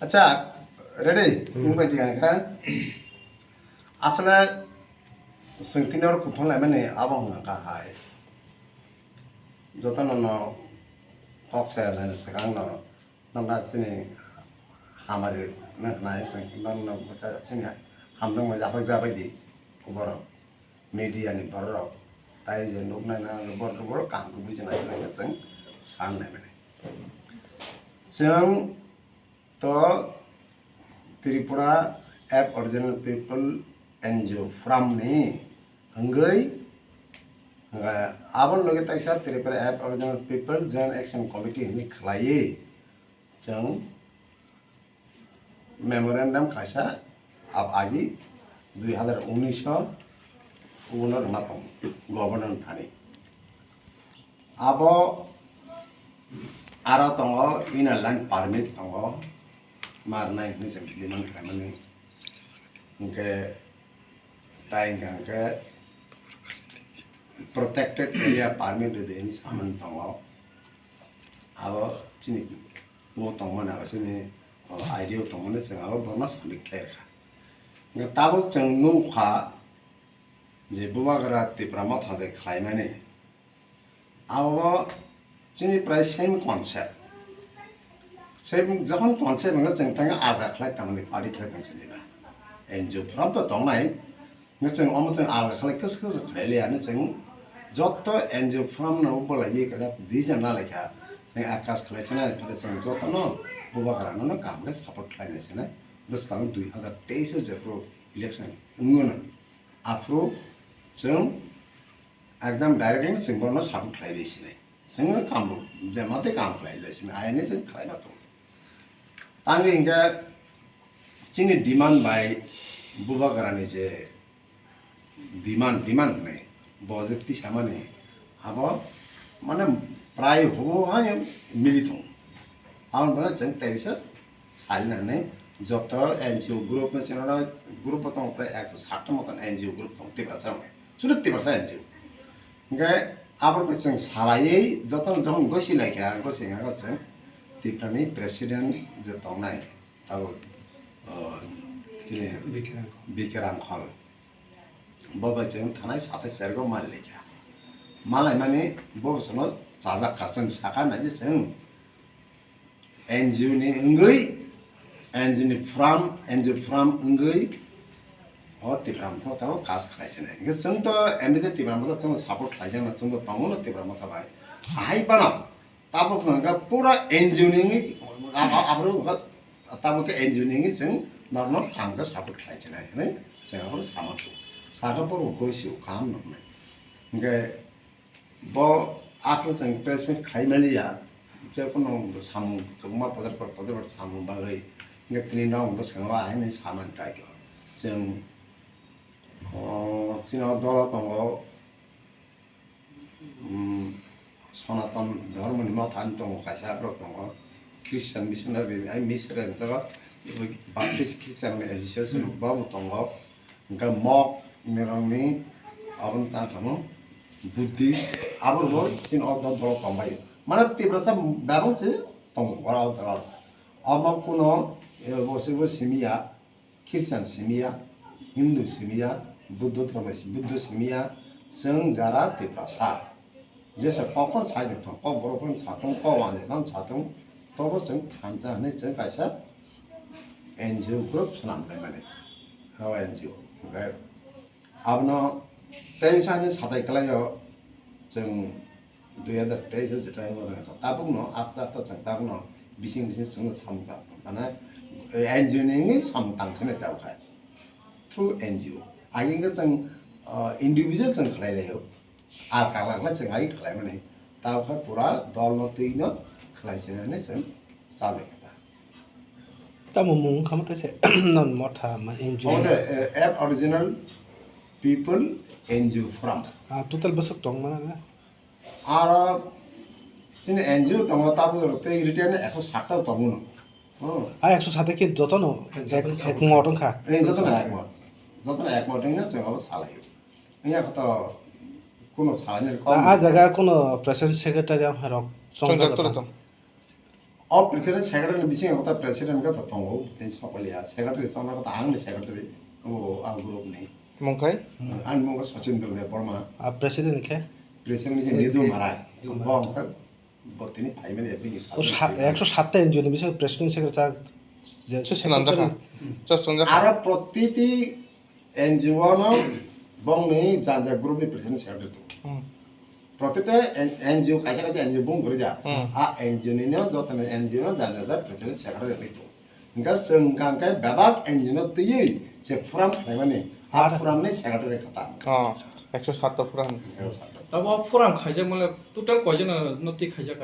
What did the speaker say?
আচ্ছা ready বুঝবাই kan আসলে sengkinor kuthong lai mane abang ka hai jotan no kok sa la sakang no nang sini hamari na nai sengkinor no bata sini hamdang ma japak jabai di kubor media ni baro tai je nok na na bor kam ku bu jina jina seng san lai mane seng to Tripura Aboriginal people NGO from ni hanggai abon loge taisa Tripura Aboriginal people Joint Action Committee ni khlai jang memorandum khaisa ab agi 2019 unor matong governor thani abo aro tongo ina land permit tongo marnai ni jang liman khamani ke taing ke protected area permit de ni saman tongo abo chini bo tongo na sini idea tongo ne sing abo bonus clear nga tabok jang nu kha je Bubagra Tipra Motha de khlai mane abo chini price same concept same যখন concept nga jang tanga aga khlai tamani party khlai tam chini ba NGO from the tong nai nga jang omotang aga khlai kus khlai le ani jang Joto NGO from no bola ye ka di jana la kha jang akas khlai chana jang Joto no Bubagra no kam le support khlai ne sene bus kang 2023 je pro election ngona afro jang একদম directly সিংবর্ণ support খাই দিয়েছিলে जोङो काम जेमाते काम खालायगासिनो आयने जों खालायना दं आङो इंगा जोंनि डिमान्ड बाय बुबाग्रानि जे डिमान्ड होननाय बजेटि सामाने आबो माने प्राय हबोहाय मिलि दं आं बा जों ताइसा सालिनानै जत एनजिओ ग्रुप नसेना ग्रुप दं प्राय 160 मतन एनजिओ ग्रुप दं तिप्रासा सुरु तिप्रासा एनजिओ इंगा आबाद जों सालायै जतन जन गसिलायखा गसिङा जों तिप्रानि प्रेसिडेन्ट जे दंनाय आबो बिकेरान खल बबा जों थानाय साथै सेरगो मालिका मालाय माने बबसनो जाजा खासन साखा नाय जों एनजिओ नि अंगै एनजिओ नि from अंगै Tipra Motha tahu kas khlai chene inga chung to emide Tipra Motha chung support khlai jana chung to tongo Tipra Motha bai ai bana tabo khanga pura engineering abro tabo ke engineering chung normal khanga support khlai chene ne chung abro samakhu saga por goisu kam no ne inga bo apro chung placement khlai mali ya je kono samu koma podar samu bagai inga tini nong bo sangwa ai ne saman tai ko chung 지나 돌아던 거 서나던 ধর্মনি Mothani dong kaisa brok dong Christian missionary ai missionary to Baptist Christian association babu dong ga mok merangni abun ta kamu Buddhist abur bo sin odon dol dong bai mana Tiprasa babong se dong wara dol amam kuno bo simia Christian simia Hindu simia Buddha धर्म बुद्ध सिमिया जों Zara Tiprasa जेसे Papan side दं प बरफन साथं प वाजे नाम साथं तबो जों थानजा ने जों कायसा एनजिओ ग्रुप सनामलाय माने हाव एनजिओ ओमफ्राय आबनो टेंसानि साथाय कलायो जों 2023 जेटाय ताबुनो आफ्टर जों ताबुनो बिसिं जों सामता माने एनजिओ नि सामतांसने तावखाय थ्रु एनजिओ आगिंगा जों इंडिविजुअल जों खलायलायो आर कालागला जों आइ खलाय माने तावखा पुरा दल नतैनो खलायसेनानै जों चालैखा तामुमुं खामथासे नन मथा मा NGO Aboriginal people NGO from total Basak दं माना आरो जोंनि एनजिओ दङ ताबो रते रिटेन 160 ता दङ न आ 160 के जतन एक मटन खा ए जतन एक मटन न जों अब सालायो यहाँ त कोनो सालायनो आ जगह कोनो प्रेसिडेंट सेक्रेटारी हम रक প্রেসিডেন্ট সেক্রেটারি বিসিং কথা প্রেসিডেন্ট কথা তঙ্গো তেন সকলিয়া সেক্রেটারি সঙ্গে কথা আংনি সেক্রেটারি ও আ গ্রুপ নেই মংখাই আন মঙ্গ সচিন্দ্র দেব বর্মা প্রেসিডেন্ট কে প্রেসিডেন্ট যে নিদু মারা বম বতিনি ফাইমেনে এবিনি ও 107টা এনজিও এর বিষয়ে প্রেসিডেন্ট সেক্রেটারি সুসনান দেখা চচন দেখা আর প্রতিটি এনজিও ন বংনি জাজা গ্রুপনি প্রেসিডেন্ট সেক্রেটারি তো প্রতিটা এনজিও কাইসা কাইসা এনজিও বুং করে যা আ এনজিও নি যতনে এনজিও জাজা প্রেসিডেন্ট সেক্রেটারি তো ইনকা সংকাঙ্কাय বেবাক এনজিও তুই সে ফরাম ফাইমানে আ ফরামনি সেক্রেটারি খাতা 107টা ফুরান अब फुराम खाइजाक मतलब टोटल कयजन नति खाइजाक